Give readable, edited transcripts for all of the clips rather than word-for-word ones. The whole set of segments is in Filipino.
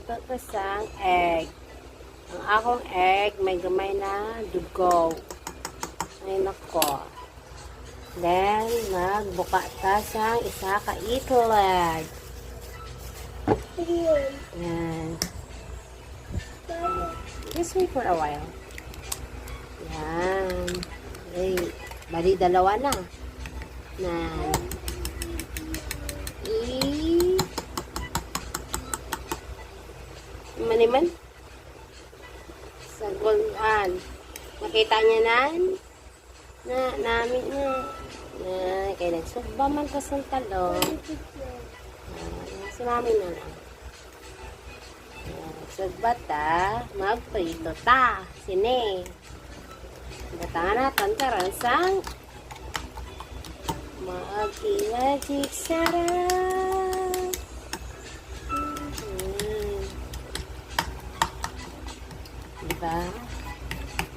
magluto ko sa egg. Ang akong egg, may gamay na dugo. Ay nako. Then, magbuka ta sa isa ka itlog. Yan. Just wait for a while. Yan. Ay, bali dalawa na. Yan. Maniman. Sa gulhan. Makita niya namin na. Kaya nagsugba man ko sa talong. Si mami na lang. Nagsugba ta. Magprito ta. Sine. Batangan natin karansang. Mag-ilagig sarap. Diba?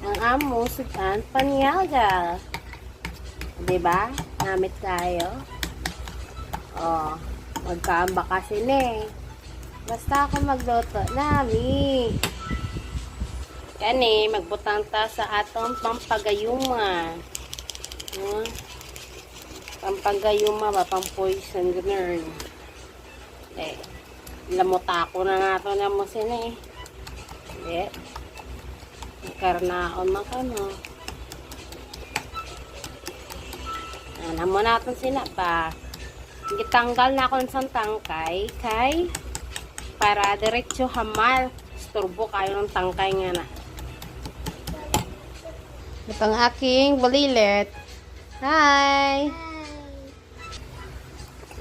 Ang amo, sudan, panyaga. Diba? Namit tayo. Oh, magkaamba kasi ne. Basta ako magluto nami. Kani, magbutang ta sa atong pampagayuma. Pampagayuma ba? Pampoison ganun. Lamota ko na nga ito na mo sila karnaon man ka no. Alam mo natin sila pa. Gitanggal na akong isang tangkay kay para diretso hamal. Isturbo kayo ng tangkay nga na. Ito ang aking balilet. Hi!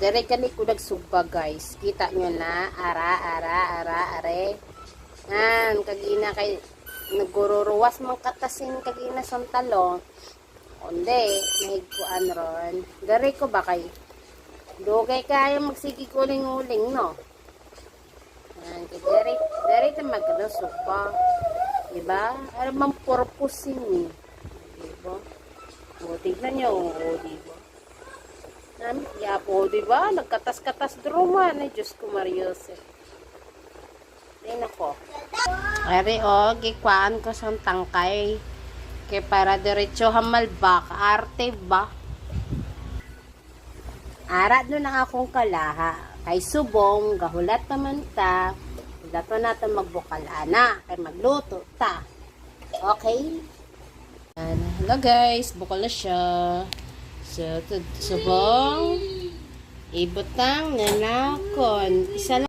Dire kani ko nagsugba guys. Kita nyo na. Are. Kagina kay nagururuwas mang katasin kagina sa talong. Onde, nahigkuan ron. Dari ko ba kay dugay kayo magsigi kuling-uling no. Dari ta maglusog pa. Diba? Ano mang purpose ni? Diba? O, tignan nyo. O, diba? Yapo, diba? Nagkatas-katas druman. Ay, Diyos ko, Mariose. Ay, nako. Ari, o, gikwaan ko sa tangkay. Kaya para diretso hamal ba? Arte ba? Arat nun ang akong kalaha. Kay subong, gahulat naman ta. Dato natin magbukalana. Kaya magluto ta. Okay? Hello guys, bukal na siya. So, subong. Ibutang nanakon. Isa lang.